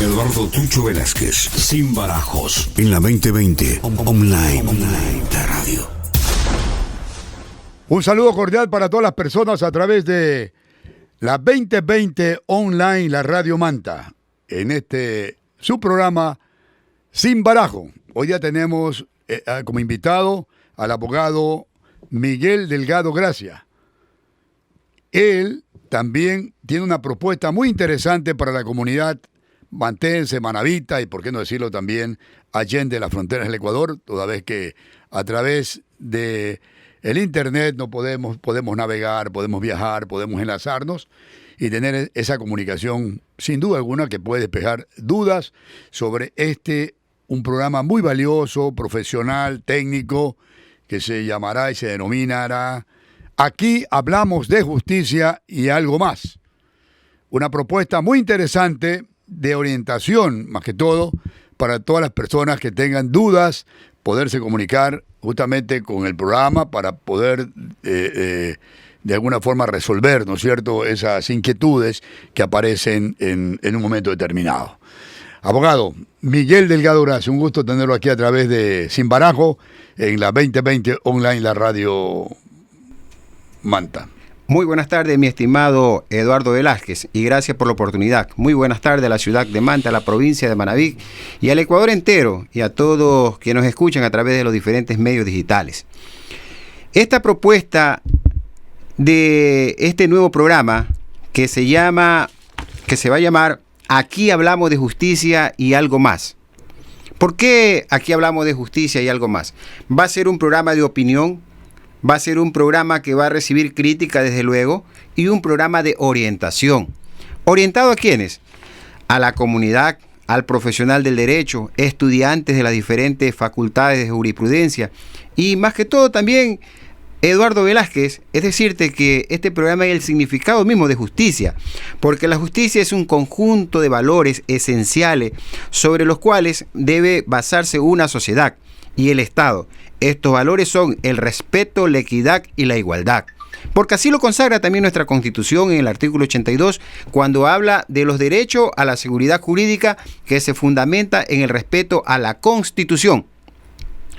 Eduardo Tucho Velázquez, sin barajos, en la 2020, online, la radio. Un saludo cordial para todas las personas a través de la 2020 online, la radio Manta, en su programa Sin Barajo. Hoy ya tenemos como invitado al abogado Miguel Delgado Gracia. Él también tiene una propuesta muy interesante para la comunidad mantense, manabita y, por qué no decirlo también, allende las fronteras del Ecuador, toda vez que a través de el internet no podemos navegar, podemos viajar, podemos enlazarnos y tener esa comunicación sin duda alguna que puede despejar dudas sobre un programa muy valioso, profesional, técnico, que se llamará y se denominará Aquí hablamos de justicia y algo más. Una propuesta muy interesante de orientación, más que todo, para todas las personas que tengan dudas, poderse comunicar justamente con el programa para poder de alguna forma resolver, ¿no es cierto?, esas inquietudes que aparecen en un momento determinado. Abogado Miguel Delgado Gracia, un gusto tenerlo aquí a través de Sin Barajo en la 2020 online, la radio Manta. Muy buenas tardes, mi estimado Eduardo Velázquez, y gracias por la oportunidad. Muy buenas tardes a la ciudad de Manta, a la provincia de Manabí y al Ecuador entero, y a todos que nos escuchan a través de los diferentes medios digitales. Esta propuesta de este nuevo programa que se va a llamar Aquí hablamos de justicia y algo más. ¿Por qué aquí hablamos de justicia y algo más? Va a ser un programa de opinión. Va a ser un programa que va a recibir crítica, desde luego, y un programa de orientación. ¿Orientado a quiénes? A la comunidad, al profesional del derecho, estudiantes de las diferentes facultades de jurisprudencia y, más que todo, también Eduardo Velázquez. Es decirte que este programa es el significado mismo de justicia, porque la justicia es un conjunto de valores esenciales sobre los cuales debe basarse una sociedad y el Estado. Estos valores son el respeto, la equidad y la igualdad. Porque así lo consagra también nuestra Constitución en el artículo 82, cuando habla de los derechos a la seguridad jurídica que se fundamenta en el respeto a la Constitución.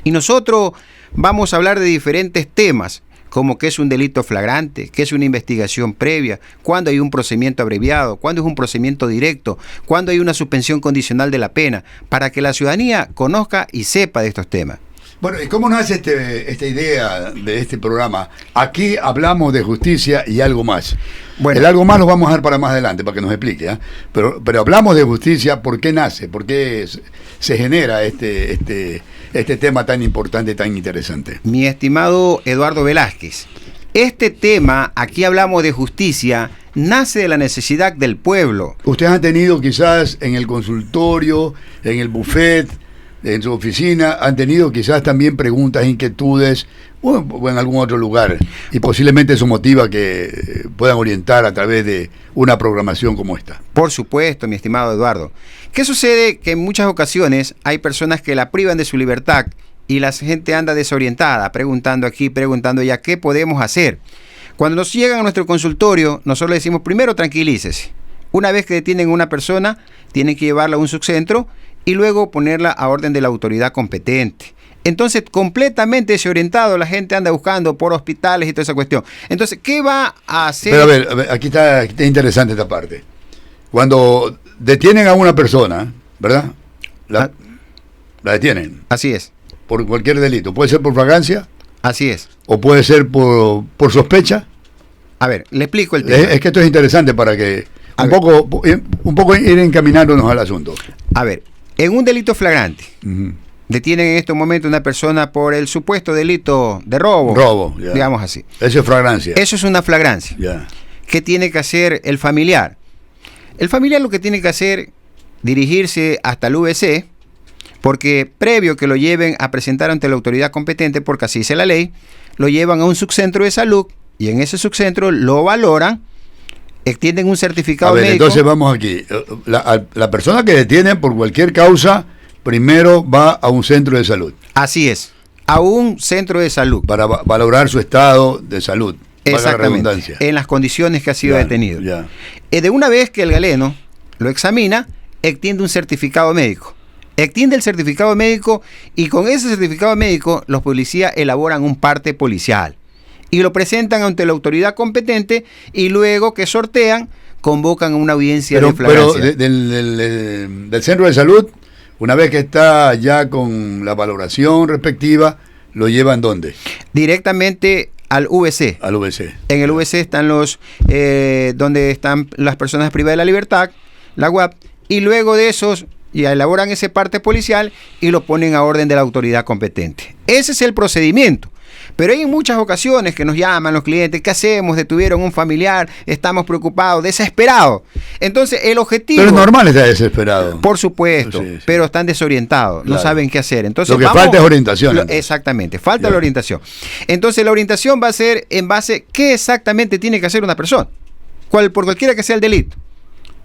Y nosotros vamos a hablar de diferentes temas, como qué es un delito flagrante, qué es una investigación previa, cuándo hay un procedimiento abreviado, cuándo es un procedimiento directo, cuándo hay una suspensión condicional de la pena, para que la ciudadanía conozca y sepa de estos temas. Bueno, ¿y cómo nace esta idea de este programa? Aquí hablamos de justicia y algo más. Bueno, el algo más lo vamos a dejar para más adelante, para que nos explique, ¿eh? Pero hablamos de justicia, ¿por qué nace? ¿Por qué se genera este tema tan importante, tan interesante? Mi estimado Eduardo Velázquez, este tema, aquí hablamos de justicia, nace de la necesidad del pueblo. Ustedes han tenido quizás en el consultorio, en el buffet, en su oficina, han tenido quizás también preguntas, inquietudes, o en algún otro lugar, y posiblemente eso motiva que puedan orientar a través de una programación como esta. Por supuesto, mi estimado Eduardo. ¿Qué sucede? Que en muchas ocasiones hay personas que la privan de su libertad y la gente anda desorientada, preguntando aquí, preguntando allá, ¿qué podemos hacer? Cuando nos llegan a nuestro consultorio, nosotros le decimos, primero tranquilícese. Una vez que detienen a una persona, tienen que llevarla a un subcentro y luego ponerla a orden de la autoridad competente. Entonces, completamente desorientado, la gente anda buscando por hospitales y toda esa cuestión. Entonces, ¿qué va a hacer? Pero a ver, aquí está interesante esta parte. Cuando detienen a una persona, ¿verdad? La detienen. Así es. Por cualquier delito. ¿Puede ser por flagrancia? Así es. ¿O puede ser por sospecha? A ver, le explico el tema. Es que esto es interesante para que un poco ir encaminándonos al asunto. A ver, en un delito flagrante, detienen en este momento a una persona por el supuesto delito de robo. Robo, ya. Digamos así. Eso es flagrancia. Eso es una flagrancia. Ya. ¿Qué tiene que hacer el familiar? El familiar lo que tiene que hacer, dirigirse hasta el VC, porque previo que lo lleven a presentar ante la autoridad competente, porque así dice la ley, lo llevan a un subcentro de salud y en ese subcentro lo valoran, extienden un certificado médico. Entonces vamos aquí. La persona que detienen por cualquier causa, primero va a un centro de salud. Así es, a un centro de salud. Para valorar su estado de salud. Exactamente, en las condiciones que ha sido detenido. De una vez que el galeno lo examina, extiende un certificado médico. Extiende el certificado médico y con ese certificado médico los policías elaboran un parte policial y lo presentan ante la autoridad competente y luego que sortean, convocan a una audiencia de flagrancia. Pero del centro de salud, una vez que está ya con la valoración respectiva, ¿lo llevan dónde? Directamente al VC. Al VC. En el VC están donde están las personas privadas de la libertad, la UAP, y luego de esos ya elaboran ese parte policial y lo ponen a orden de la autoridad competente. Ese es el procedimiento. Pero hay muchas ocasiones que nos llaman los clientes, ¿qué hacemos? Detuvieron un familiar, estamos preocupados, desesperados. Entonces el objetivo... Pero es normal estar desesperado. Por supuesto, sí. Pero están desorientados, claro. No saben qué hacer. Entonces, lo que falta es orientación. Exactamente, falta la orientación. Entonces la orientación va a ser en base qué exactamente tiene que hacer una persona, por cualquiera que sea el delito.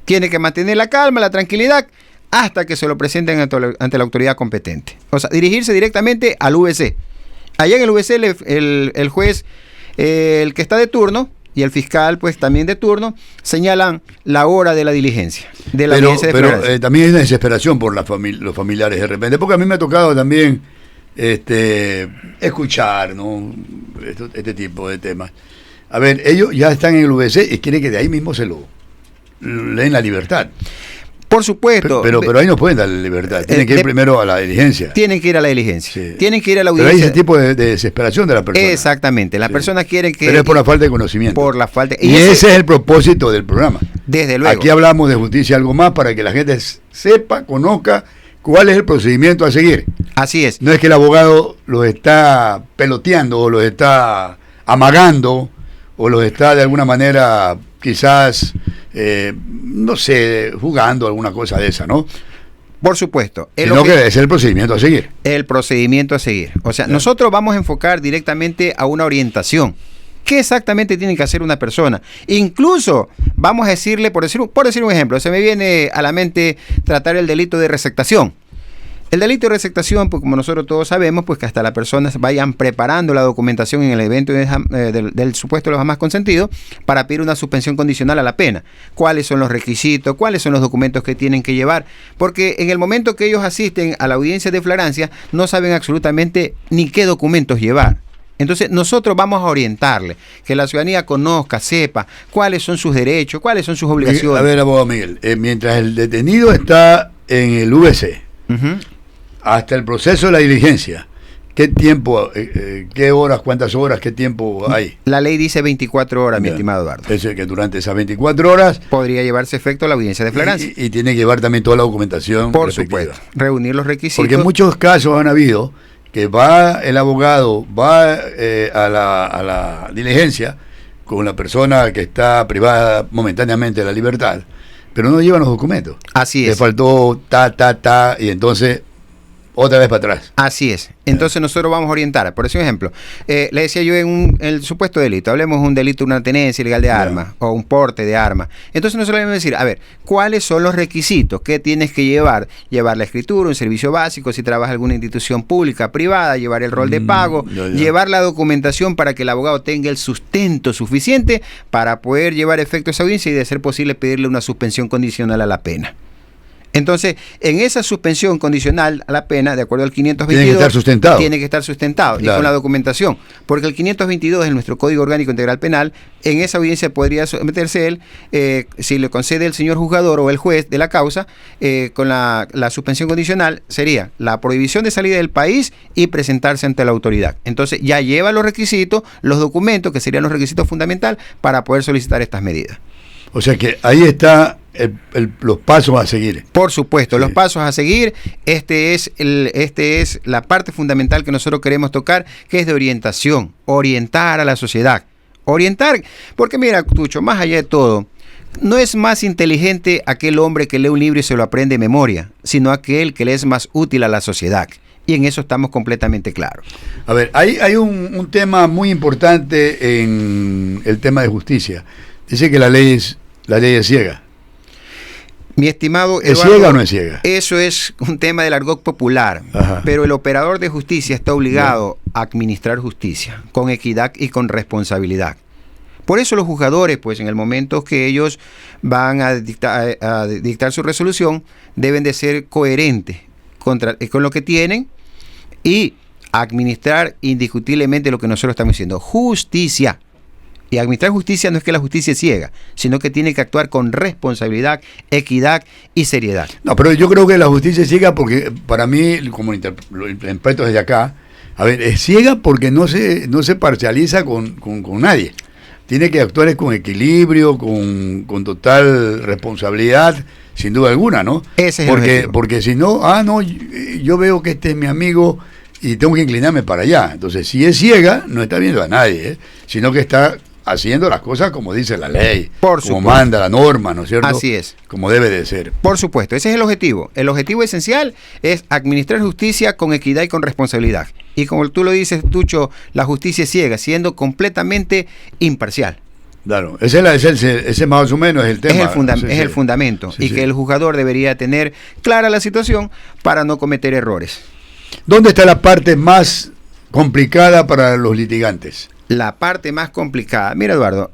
Tiene que mantener la calma, la tranquilidad, hasta que se lo presenten ante la autoridad competente. O sea, dirigirse directamente al VC. Allá en el VC el juez, el que está de turno, y el fiscal, pues también de turno, señalan la hora de la diligencia. Pero también hay una desesperación por los familiares de repente, porque a mí me ha tocado también escuchar, ¿no? Este tipo de temas. A ver, ellos ya están en el VC y quieren que de ahí mismo se lo den la libertad. Por supuesto. Pero ahí no pueden dar libertad. Tienen que ir primero a la diligencia. Tienen que ir a la diligencia. Sí. Tienen que ir a la audiencia. Pero hay ese tipo de desesperación de la persona. Exactamente. Las personas quieren que... Pero es por la falta de conocimiento. Por la falta... Y ese es el propósito del programa. Desde luego. Aquí hablamos de justicia algo más para que la gente sepa, conozca cuál es el procedimiento a seguir. Así es. No es que el abogado los está peloteando o los está amagando o los está de alguna manera quizás... no sé, jugando alguna cosa de esa, ¿no? Por supuesto. Sino que es el procedimiento a seguir. El procedimiento a seguir. O sea, nosotros vamos a enfocar directamente a una orientación. ¿Qué exactamente tiene que hacer una persona? Incluso vamos a decirle, por decir un ejemplo, se me viene a la mente tratar el delito de receptación. El delito de receptación, pues como nosotros todos sabemos, pues que hasta las personas vayan preparando la documentación en el evento del supuesto de los jamás consentidos para pedir una suspensión condicional a la pena. ¿Cuáles son los requisitos? ¿Cuáles son los documentos que tienen que llevar? Porque en el momento que ellos asisten a la audiencia de flagrancia, no saben absolutamente ni qué documentos llevar. Entonces nosotros vamos a orientarle, que la ciudadanía conozca, sepa cuáles son sus derechos, cuáles son sus obligaciones. A ver, abogado Miguel, mientras el detenido está en el VC, hasta el proceso de la diligencia, ¿qué tiempo, qué horas, cuántas horas, qué tiempo hay? La ley dice 24 horas, mi estimado Eduardo. Es decir, que durante esas 24 horas... podría llevarse efecto la audiencia de flagrancia. Y tiene que llevar también toda la documentación. Por supuesto. Reunir los requisitos. Porque en muchos casos han habido que va el abogado, va a la diligencia con la persona que está privada momentáneamente de la libertad, pero no llevan los documentos. Así es. Le faltó y entonces otra vez para atrás. Así es. Entonces nosotros vamos a orientar. Por ejemplo, le decía yo en el supuesto delito, hablemos de un delito, una tenencia ilegal de armas o un porte de armas. Entonces nosotros le vamos a decir, a ver, ¿cuáles son los requisitos? ¿Qué tienes que llevar? Llevar la escritura, un servicio básico, si trabajas en alguna institución pública, privada, llevar el rol de pago, llevar la documentación para que el abogado tenga el sustento suficiente para poder llevar efecto a esa audiencia y de ser posible pedirle una suspensión condicional a la pena. Entonces, en esa suspensión condicional a la pena, de acuerdo al 522... tiene que estar sustentado. Tiene que estar sustentado, claro. Y con la documentación. Porque el 522 es nuestro Código Orgánico Integral Penal. En esa audiencia podría someterse él, si le concede el señor juzgador o el juez de la causa, con la suspensión condicional, sería la prohibición de salida del país y presentarse ante la autoridad. Entonces, ya lleva los requisitos, los documentos, que serían los requisitos fundamentales, para poder solicitar estas medidas. O sea que ahí está los pasos a seguir. Por supuesto, sí. Los pasos a seguir. Este es la parte fundamental que nosotros queremos tocar, que es de orientación, orientar a la sociedad. Orientar, porque mira, Tucho, más allá de todo, no es más inteligente aquel hombre que lee un libro y se lo aprende de memoria, sino aquel que le es más útil a la sociedad. Y en eso estamos completamente claros. A ver, hay un tema muy importante en el tema de justicia. Dice que la ley es ciega. Mi estimado Eduardo, ¿es ciega o no es ciega? Eso es un tema del argot popular. Ajá. Pero el operador de justicia está obligado a administrar justicia con equidad y con responsabilidad. Por eso los juzgadores, pues en el momento que ellos van a dictar su resolución, deben de ser coherentes con lo que tienen y administrar indiscutiblemente lo que nosotros estamos diciendo, justicia. Y administrar justicia no es que la justicia es ciega, sino que tiene que actuar con responsabilidad, equidad y seriedad. No, pero yo creo que la justicia es ciega porque, para mí, como lo interpreto desde acá, a ver, es ciega porque no se parcializa con nadie. Tiene que actuar con equilibrio, con total responsabilidad, sin duda alguna, ¿no? Ese es el objetivo. Porque si no, yo veo que este es mi amigo y tengo que inclinarme para allá. Entonces, si es ciega, no está viendo a nadie, sino que está haciendo las cosas como dice la ley, como manda la norma, ¿no es cierto? Así es. Como debe de ser. Por supuesto, ese es el objetivo. El objetivo esencial es administrar justicia con equidad y con responsabilidad. Y como tú lo dices, Tucho, la justicia es ciega, siendo completamente imparcial. Claro, ese más o menos es el tema. Es el fundamento. Sí, y que el juzgador debería tener clara la situación para no cometer errores. ¿Dónde está la parte más complicada para los litigantes? La parte más complicada. Mira, Eduardo,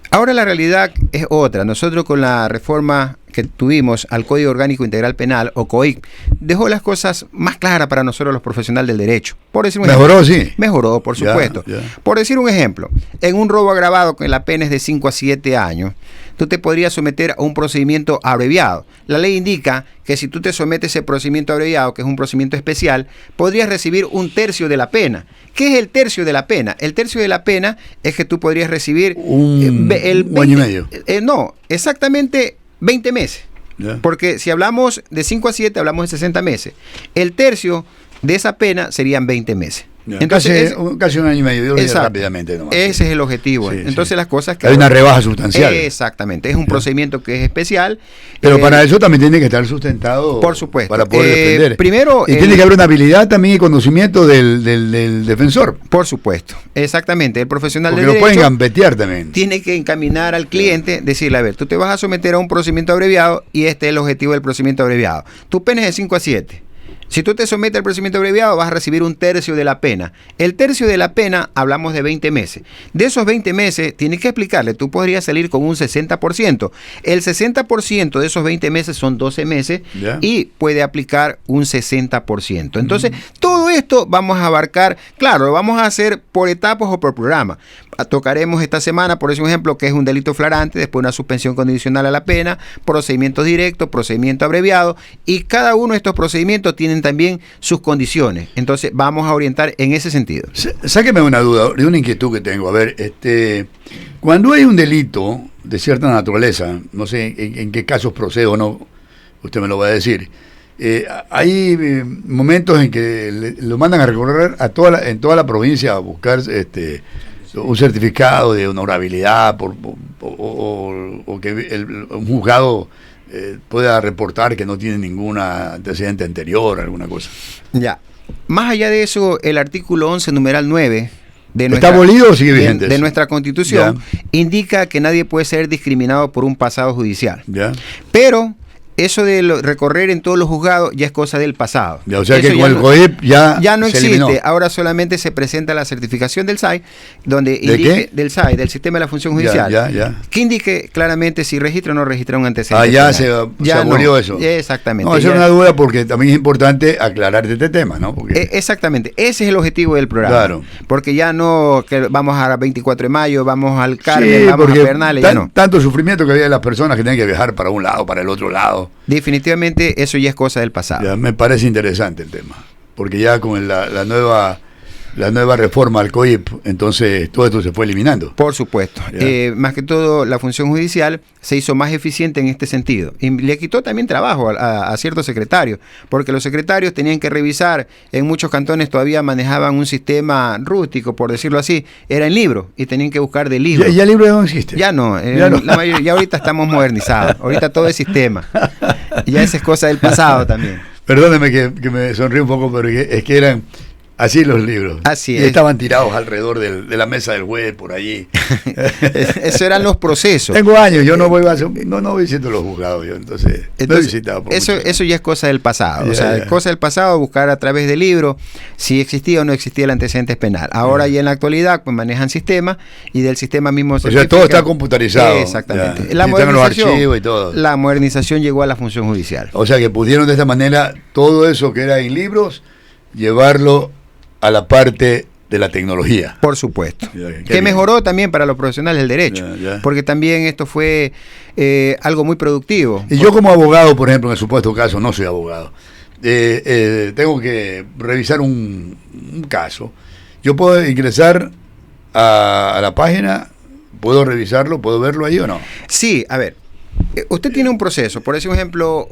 ahora la realidad es otra. Nosotros con la reforma que tuvimos al Código Orgánico Integral Penal, o COIP, dejó las cosas más claras para nosotros los profesionales del derecho. Por decir un ¿Mejoró, ejemplo, sí? Mejoró, por supuesto. Ya. Por decir un ejemplo, en un robo agravado que la pena es de 5 a 7 años, tú te podrías someter a un procedimiento abreviado. La ley indica que si tú te sometes a ese procedimiento abreviado, que es un procedimiento especial, podrías recibir 1/3 de la pena. ¿Qué es el tercio de la pena? El tercio de la pena es que tú podrías recibir un año y medio. No, exactamente 20 meses. Yeah. Porque si hablamos de 5 a 7, hablamos de 60 meses. El tercio de esa pena serían 20 meses. Yeah. Entonces, casi un año y medio, yo lo digo rápidamente nomás. Ese es el objetivo. Sí, Entonces sí. las cosas que... Hay una rebaja sustancial. Exactamente, es un procedimiento que es especial. Pero para eso también tiene que estar sustentado. Por supuesto. Para poder defender. Primero... Y tiene que haber una habilidad también y conocimiento del defensor. Por supuesto, exactamente. El profesional Porque del lo derecho pueden gambetear también. tiene que encaminar al cliente, decirle, a ver, tú te vas a someter a un procedimiento abreviado y este es el objetivo del procedimiento abreviado. Tu pena es de 5 a 7. Si tú te sometes al procedimiento abreviado, vas a recibir 1/3 de la pena. El tercio de la pena, hablamos de 20 meses. De esos 20 meses, tienes que explicarle, tú podrías salir con un 60%. El 60% de esos 20 meses son 12 meses y puede aplicar un 60%. Entonces, todo esto vamos a abarcar, claro, lo vamos a hacer por etapas o por programa. Tocaremos esta semana, por ejemplo, que es un delito flagrante, después una suspensión condicional a la pena, procedimiento directo, procedimiento abreviado, y cada uno de estos procedimientos tienen también sus condiciones. Entonces vamos a orientar en ese sentido. Sáqueme una duda, de una inquietud que tengo. A ver, cuando hay un delito de cierta naturaleza, no sé en qué casos procede o no, usted me lo va a decir. Hay momentos en que lo mandan a recorrer en toda la provincia a buscar un certificado de honorabilidad o que un juzgado pueda reportar que no tiene ningún antecedente anterior, alguna cosa. Ya. Más allá de eso, el artículo 11, numeral 9 ¿está abolido o sigue vigente? De nuestra Constitución indica que nadie puede ser discriminado por un pasado judicial. Pero eso de recorrer en todos los juzgados ya es cosa del pasado. O sea, eso que con el COIP ya no se existe. Eliminó. Ahora solamente se presenta la certificación del SAI, donde indique del SAI, del Sistema de la Función Judicial, que indique claramente si registra o no registra un antecedente. Ya se abolió eso. Exactamente. No, esa es una duda porque también es importante aclarar este tema, ¿no? Porque... exactamente. Ese es el objetivo del programa. Claro. Porque ya no que vamos a 24 de mayo, vamos al Carmen, vamos a Bernales, ya no. Tanto sufrimiento que había de las personas que tienen que viajar para un lado, para el otro lado. Definitivamente eso ya es cosa del pasado. Ya, me parece interesante el tema, porque ya con la nueva reforma al COIP, entonces todo esto se fue eliminando. Por supuesto. Más que todo, la función judicial se hizo más eficiente en este sentido. Y le quitó también trabajo a ciertos secretarios, porque los secretarios tenían que revisar, en muchos cantones todavía manejaban un sistema rústico, por decirlo así, era en libro, y tenían que buscar de libro. ¿Ya el libro no existe? Ya no. Ya ahorita estamos modernizados. Ahorita todo es sistema. Ya esa es cosa del pasado también. Perdóneme que me sonríe un poco, pero es que Así los libros. Así y es. estaban tirados alrededor de la mesa del juez, por allí. Esos eran los procesos. Tengo años, yo no visito los juzgados, yo entonces no he visitado. Eso ya es cosa del pasado. Ya, o sea, ya. cosa del pasado, buscar a través de libros si existía o no existía el antecedente penal. Ahora y en la actualidad pues manejan sistemas y del sistema mismo se O sea, todo está computarizado. Exactamente. Ya. Y están los archivos y todo. La modernización llegó a la función judicial. O sea que pudieron de esta manera todo eso que era en libros, llevarlo a la parte de la tecnología. Por supuesto. Ya, qué Que bien. mejoró también para los profesionales del derecho. Ya. Porque también esto fue algo muy productivo. Y yo como abogado, por ejemplo, en el supuesto caso, no soy abogado, tengo que revisar un caso. Yo puedo ingresar a la página, puedo revisarlo, puedo verlo ahí o no. Sí, a ver, usted tiene un proceso, por ejemplo,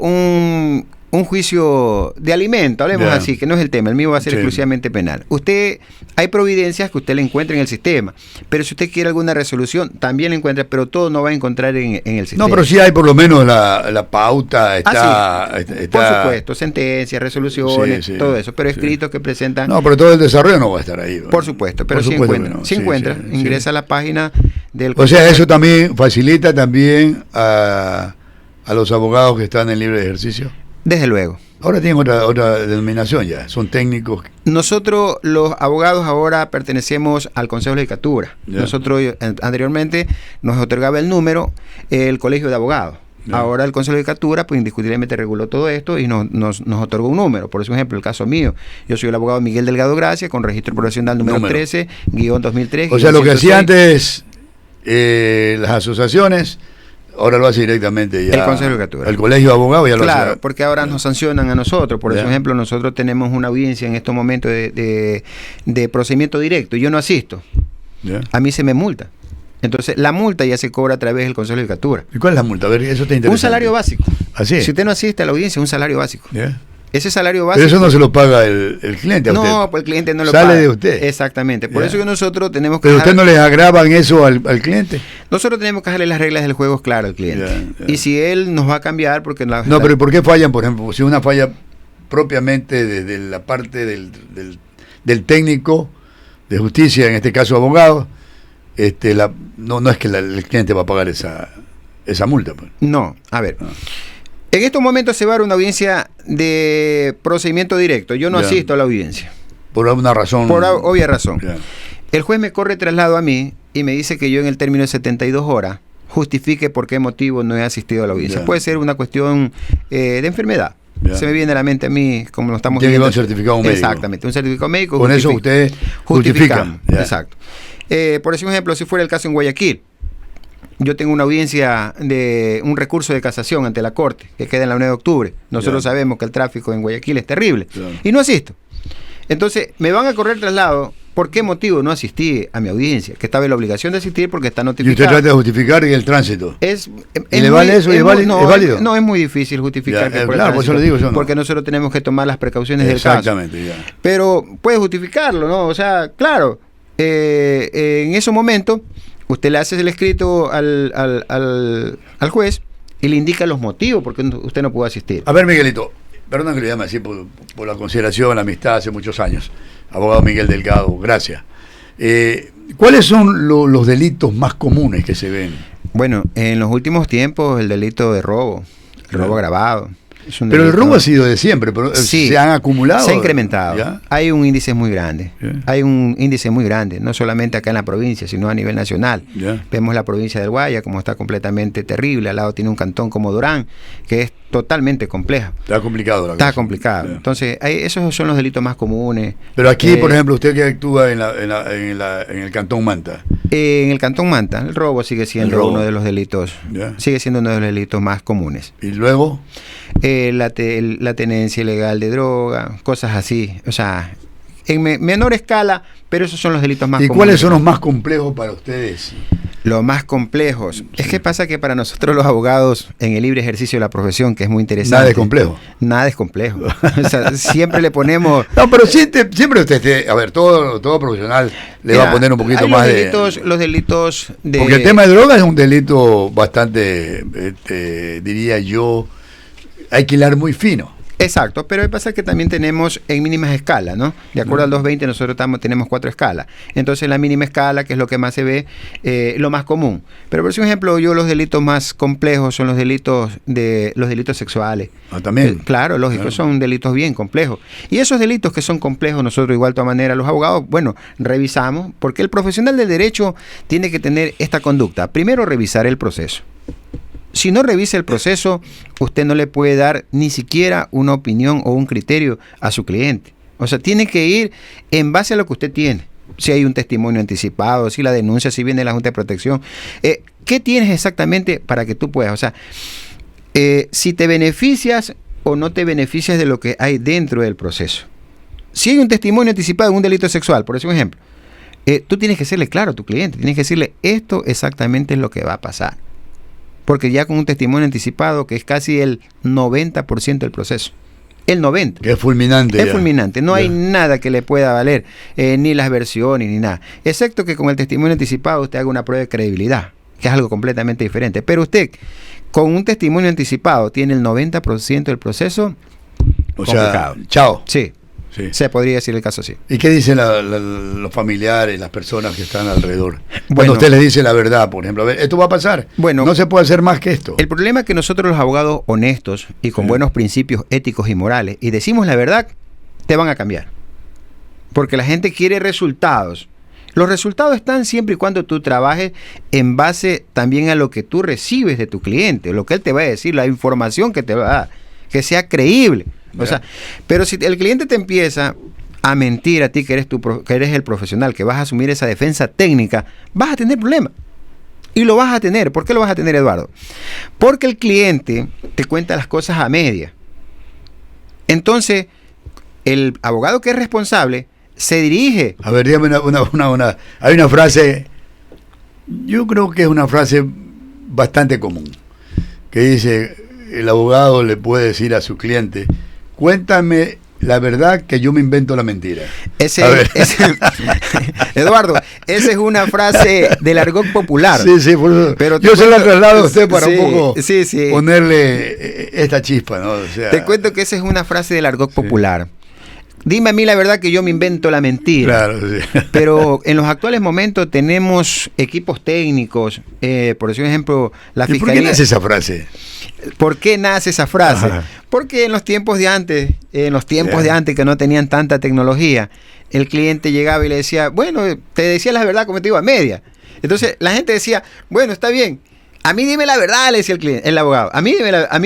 un juicio de alimento, hablemos Ya. así, que no es el tema, el mío va a ser Sí. exclusivamente penal. Hay providencias que usted le encuentra en el sistema, pero si usted quiere alguna resolución, también la encuentra, pero todo no va a encontrar en el sistema. No, pero sí hay por lo menos la pauta, Sí. Por supuesto, sentencias, resoluciones, Sí, sí, todo eso, pero sí. escritos que presentan. No, pero todo el desarrollo no va a estar ahí. Por supuesto, pero Por sí supuesto encuentra, que no. sí Sí, encuentra, sí, ingresa sí. a la página del O sea, eso también facilita también a los abogados que están en libre ejercicio. Desde luego. Ahora tienen otra denominación ya, son técnicos. Nosotros, los abogados, ahora pertenecemos al Consejo de Judicatura. Ya. Nosotros, anteriormente, nos otorgaba el número el Colegio de Abogados. Ya. Ahora el Consejo de Judicatura, pues indiscutiblemente reguló todo esto y nos otorgó un número. Por ejemplo, el caso mío, yo soy el abogado Miguel Delgado Gracia, con registro profesional número 13-2003. O sea, lo que hacía antes las asociaciones, ahora lo hace directamente ya El Consejo de Judicatura. el Colegio de Abogados ya lo Claro, hace. porque ahora nos sancionan a nosotros. Por Ya. ejemplo, nosotros tenemos una audiencia en estos momentos de procedimiento directo y yo no asisto. ¿Ya? A mí se me multa. Entonces, la multa ya se cobra a través del Consejo de Judicatura. ¿Y cuál es la multa? A ver, eso te interesa. Un salario básico. ¿Así? Si usted no asiste a la audiencia, un salario básico. ¿Ya? Ese salario Pero básico. eso no se lo paga el cliente a usted. No, pues el cliente no lo Sale paga. de usted. Exactamente. Por Ya. eso que nosotros tenemos que Pero usted dejar- no les agravan eso al cliente. nosotros tenemos que dejarle las reglas del juego claro al cliente. Ya, ya. Y si él nos va a cambiar, porque No, pero ¿y por qué fallan, por ejemplo? Si una falla propiamente desde la parte del técnico de justicia, en este caso abogado, no es que el cliente va a pagar esa multa. Pues. No, a ver. Ah. En estos momentos se va a dar una audiencia de procedimiento directo. Yo no Ya. asisto a la audiencia. Por alguna razón. Por obvia razón. Ya. El juez me corre traslado a mí y me dice que yo en el término de 72 horas justifique por qué motivo no he asistido a la audiencia. Ya. Puede ser una cuestión de enfermedad. Ya. Se me viene a la mente a mí, como lo estamos Tiene que viendo. haber un certificado médico. Exactamente, un certificado médico. Con eso usted justificamos. justifica. Ya. Exacto. Por ejemplo, si fuera el caso en Guayaquil, yo tengo una audiencia de un recurso de casación ante la Corte que queda en la 9 de octubre. Nosotros Ya. sabemos que el tráfico en Guayaquil es terrible. Claro. Y no asisto. Entonces, me van a correr traslado. ¿Por qué motivo no asistí a mi audiencia? Que estaba en la obligación de asistir porque está Y usted notificado. trata de justificar el tránsito. ¿Y le vale eso? ¿Y es válido? No, es muy difícil justificar. Ya, que por el claro, por eso tránsito, le digo yo, no. Porque nosotros tenemos que tomar las precauciones del caso. Exactamente, ya. Pero puede justificarlo, ¿no? O sea, claro, en ese momento usted le hace el escrito al juez y le indica los motivos por qué usted no pudo asistir. A ver, Miguelito, perdón que le llame así por la consideración, la amistad hace muchos años. Abogado Miguel Delgado, gracias. ¿Cuáles son los delitos más comunes que se ven? Bueno, en los últimos tiempos el delito de robo, el Claro. robo agravado. Es un Pero el delito- robo ha sido de siempre, pero Sí, se han acumulado. se ha incrementado. ¿Ya? Hay un índice muy grande. Ya. Hay un índice muy grande, no solamente acá en la provincia, sino a nivel nacional. Ya. Vemos la provincia del Guaya como está completamente terrible. Al lado tiene un cantón como Durán, que es totalmente compleja. Está complicado la Está cosa. complicado. Ya. Entonces, esos son los delitos más comunes. Pero aquí, Eh, por ejemplo, usted que actúa en el Cantón Manta. En el cantón Manta, el robo sigue siendo robo. uno de los delitos. Ya. Sigue siendo uno de los delitos más comunes. Y luego, La tenencia ilegal de droga, cosas así. O sea, en menor escala, pero esos son los delitos más ¿y comunes. cuáles son los más complejos para ustedes? Los más complejos? Es que pasa que para nosotros los abogados, en el libre ejercicio de la profesión, que es muy interesante. Nada es complejo. Nada es complejo. O sea, siempre le ponemos... No, pero siempre usted, a ver, todo profesional le va a Mira, poner un poquito hay más los delitos de... Porque el tema de drogas es un delito bastante, diría yo, hay que hilar muy fino. Exacto, pero pasa que también tenemos en mínimas escalas, ¿no? De acuerdo al 220 nosotros tenemos 4 escalas. Entonces la mínima escala, que es lo que más se ve, lo más común. Pero por ejemplo, los delitos más complejos son los delitos sexuales. También. Claro, lógico, claro. Son delitos bien complejos. Y esos delitos que son complejos, nosotros igual de todas maneras, los abogados, bueno, revisamos, porque el profesional del derecho tiene que tener esta conducta. Primero, revisar el proceso. Si no revisa el proceso, usted no le puede dar ni siquiera una opinión o un criterio a su cliente. O sea, tiene que ir en base a lo que usted tiene. Si hay un testimonio anticipado, si la denuncia, si viene la Junta de Protección. ¿Qué tienes exactamente para que tú puedas? O sea, si te beneficias o no te beneficias de lo que hay dentro del proceso. Si hay un testimonio anticipado en un delito sexual, por ejemplo, tú tienes que serle claro a tu cliente. Tienes que decirle, esto exactamente es lo que va a pasar. Porque ya con un testimonio anticipado, que es casi el 90% del proceso. El 90%. Que es fulminante. Es fulminante. No hay nada que le pueda valer, ni las versiones, ni nada. Excepto que con el testimonio anticipado usted haga una prueba de credibilidad, que es algo completamente diferente. Pero usted, con un testimonio anticipado, tiene el 90% del proceso complicado. Sea, chao. Sí. Sí. Se podría decir el caso así. ¿Y qué dicen los familiares, las personas que están alrededor? Bueno, usted les dice la verdad, por ejemplo. A ver, esto va a pasar. Bueno, no se puede hacer más que esto. El problema es que nosotros los abogados honestos y con buenos principios éticos y morales, y decimos la verdad, te van a cambiar. Porque la gente quiere resultados. Los resultados están siempre y cuando tú trabajes en base también a lo que tú recibes de tu cliente, lo que él te va a decir, la información que te va a dar, que sea creíble. O sea, pero si el cliente te empieza a mentir a ti, que eres el profesional, que vas a asumir esa defensa técnica, vas a tener problemas. Y lo vas a tener. ¿Por qué lo vas a tener, Eduardo? Porque el cliente te cuenta las cosas a media. Entonces, el abogado que es responsable se dirige. A ver, dígame hay una frase, yo creo que es una frase bastante común, que dice, el abogado le puede decir a su cliente, cuéntame la verdad que yo me invento la mentira. Eduardo, esa es una frase del argot popular. Sí, por eso. Pero yo se la traslado a usted para un poco ponerle esta chispa, ¿no? O sea, te cuento que esa es una frase del argot popular. Dime a mí la verdad que yo me invento la mentira. Claro, sí. Pero en los actuales momentos tenemos equipos técnicos, por ejemplo, la Fiscalía. ¿Por qué nace esa frase? ¿Por qué nace esa frase? Ajá. Porque en los tiempos de antes, que no tenían tanta tecnología, el cliente llegaba y le decía, bueno, te decía la verdad como te digo a media. Entonces la gente decía, bueno, está bien. A mí dime la verdad, le decía el abogado. A mí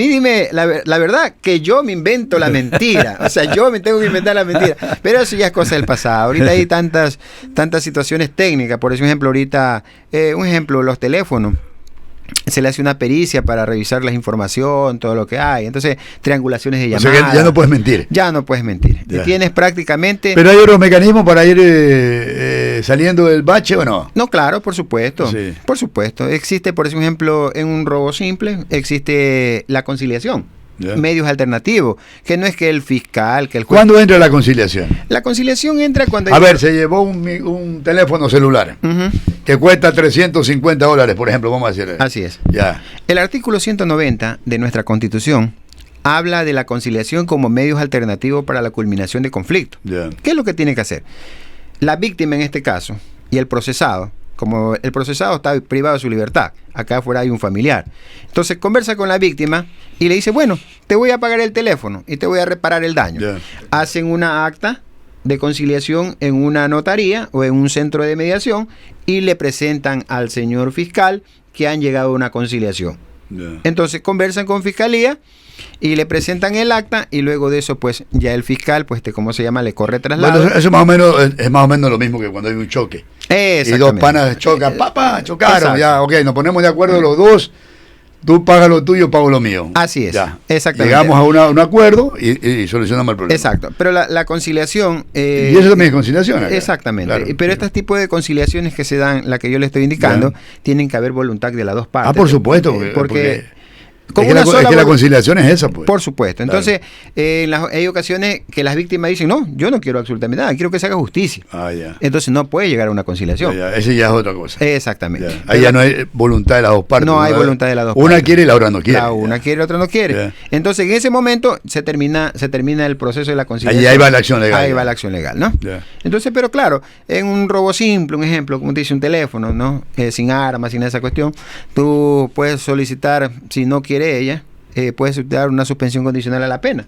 dime la verdad que yo me invento la mentira. O sea, yo me tengo que inventar la mentira. Pero eso ya es cosa del pasado. Ahorita hay tantas situaciones técnicas. Por ejemplo, ahorita, los teléfonos. Se le hace una pericia para revisar la información, todo lo que hay. Entonces, triangulaciones de llamadas. O sea que ya no puedes mentir. Ya no puedes mentir. Y tienes prácticamente... ¿Pero hay otros mecanismos para ir saliendo del bache o no? No, claro, por supuesto. Sí. Por supuesto. Existe, por ejemplo, en un robo simple, existe la conciliación. Medios alternativos, que no es que el fiscal, que el juez... ¿Cuándo entra la conciliación? La conciliación entra cuando... A ver, se llevó un teléfono celular que cuesta $350, por ejemplo, vamos a decir. Así es. Ya. El artículo 190 de nuestra Constitución habla de la conciliación como medios alternativos para la culminación de conflictos. ¿Qué es lo que tiene que hacer? La víctima en este caso y el procesado, como el procesado está privado de su libertad, acá afuera hay un familiar. Entonces conversa con la víctima y le dice, bueno, te voy a pagar el teléfono y te voy a reparar el daño. Hacen una acta de conciliación en una notaría o en un centro de mediación y le presentan al señor fiscal que han llegado a una conciliación. Entonces conversan con fiscalía y le presentan el acta y luego de eso pues ya el fiscal ¿cómo se llama? Le corre traslado. Bueno, eso es más o menos lo mismo que cuando hay un choque y dos panas chocan, chocaron. Exacto. Ya, ok, nos ponemos de acuerdo los dos, tú pagas lo tuyo, pago lo mío. Así es, ya. Exactamente. Llegamos a un acuerdo y solucionamos el problema. Exacto, pero la conciliación... y eso también es conciliación acá. Exactamente, claro. Pero este tipo de conciliaciones que se dan, la que yo le estoy indicando, tienen que haber voluntad de las dos partes. Por supuesto. Porque La conciliación es esa, pues. Por supuesto. Entonces, hay ocasiones que las víctimas dicen, no, yo no quiero absolutamente nada, quiero que se haga justicia. Entonces no puede llegar a una conciliación. Ese ya es otra cosa. Exactamente. Ahí ya no hay voluntad de las dos partes. No hay voluntad de las dos partes. Una quiere y la otra no quiere. Una quiere y la otra no quiere. Entonces, en ese momento se termina el proceso de la conciliación. Ahí va la acción legal. Ahí va la acción legal, ¿no? Entonces, pero claro, en un robo simple, un ejemplo, como te dice un teléfono, ¿no? Sin armas, sin esa cuestión, tú puedes solicitar, si no quiere ella, puedes dar una suspensión condicional a la pena.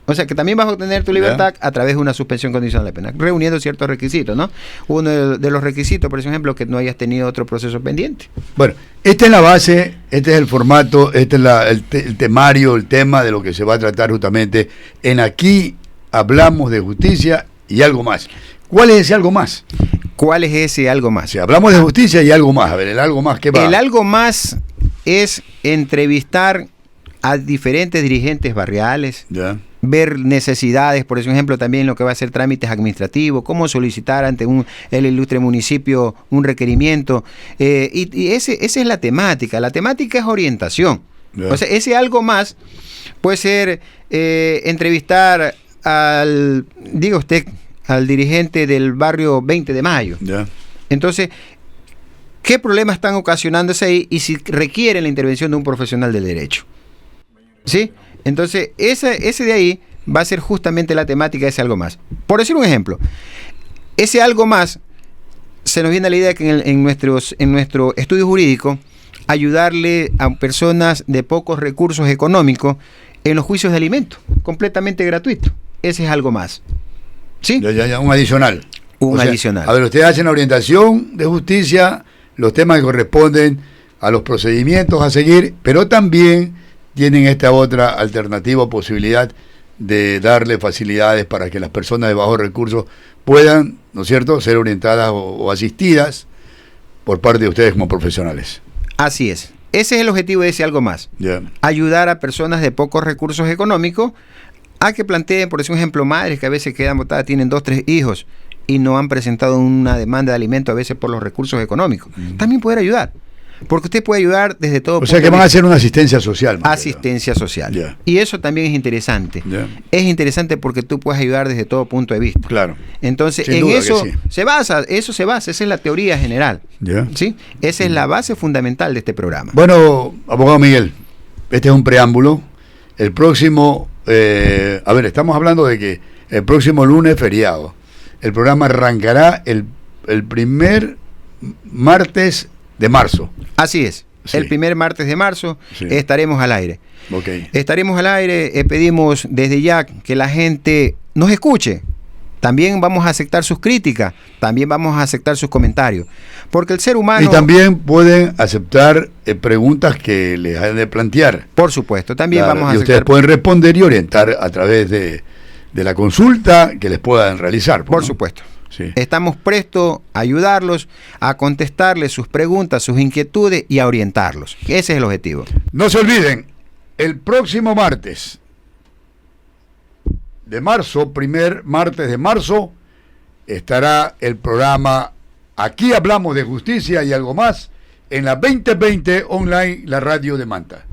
O sea, que también vas a obtener tu libertad a través de una suspensión condicional de pena, reuniendo ciertos requisitos, ¿no? Uno de los requisitos, por ejemplo, que no hayas tenido otro proceso pendiente. Bueno, esta es la base, este es el formato, este es el temario, el tema de lo que se va a tratar justamente en Aquí Hablamos de Justicia y Algo Más. ¿Cuál es ese algo más? ¿Cuál es ese algo más? Si hablamos de justicia y algo más, a ver, el algo más, ¿qué va? El algo más es entrevistar a diferentes dirigentes barriales, ver necesidades, por ejemplo, también lo que va a ser trámites administrativos, cómo solicitar ante el ilustre municipio un requerimiento, y esa es la temática es orientación. O sea, ese algo más puede ser entrevistar al dirigente del barrio 20 de Mayo. Entonces, ¿qué problemas están ocasionándose ahí y si requieren la intervención de un profesional del derecho? ¿Sí? Entonces, ese de ahí va a ser justamente la temática de ese algo más. Por decir un ejemplo, ese algo más, se nos viene la idea que en nuestro estudio jurídico, ayudarle a personas de pocos recursos económicos en los juicios de alimentos, completamente gratuito. Ese es algo más. ¿Sí? Ya, un adicional. Adicional. A ver, ustedes hacen la orientación de justicia, los temas que corresponden a los procedimientos a seguir, pero también tienen esta otra alternativa o posibilidad de darle facilidades para que las personas de bajos recursos puedan, ¿no es cierto?, ser orientadas o asistidas por parte de ustedes como profesionales. Así es. Ese es el objetivo de ese algo más. Ayudar a personas de pocos recursos económicos a que planteen, por ejemplo, madres que a veces quedan botadas, tienen 2, 3 hijos y no han presentado una demanda de alimento a veces por los recursos económicos. También poder ayudar. Porque usted puede ayudar desde todo. O sea que van a hacer una asistencia social. Asistencia social. Y eso también es interesante. Es interesante porque tú puedes ayudar desde todo punto de vista. Claro. Entonces, en eso se basa, esa es la teoría general. ¿Sí? Esa es la base fundamental de este programa. Bueno, abogado Miguel, este es un preámbulo. El próximo, estamos hablando de que el próximo lunes es feriado. El programa arrancará el primer martes de marzo. Así es. Sí. El primer martes de marzo estaremos al aire. Estaremos al aire. Pedimos desde ya que la gente nos escuche. También vamos a aceptar sus críticas. También vamos a aceptar sus comentarios. Porque el ser humano... Y también pueden aceptar preguntas que les hayan de plantear. Por supuesto. También vamos a aceptar... Y ustedes pueden responder y orientar a través de la consulta que les puedan realizar. Por supuesto. Sí. Estamos prestos a ayudarlos, a contestarles sus preguntas, sus inquietudes y a orientarlos. Ese es el objetivo. No se olviden, el próximo martes de marzo, primer martes de marzo, estará el programa Aquí Hablamos de Justicia y Algo Más en la 2020 online, la radio de Manta.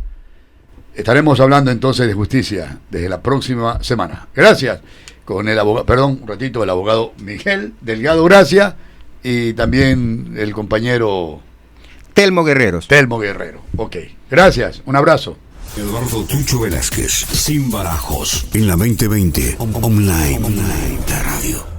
Estaremos hablando entonces de justicia desde la próxima semana. Gracias. Con el abogado, un ratito, el abogado Miguel Delgado Gracia y también el compañero Telmo Guerreros. Ok, gracias, un abrazo. Eduardo Tucho Velázquez, Sin Barajos, en la 2020 online, la radio.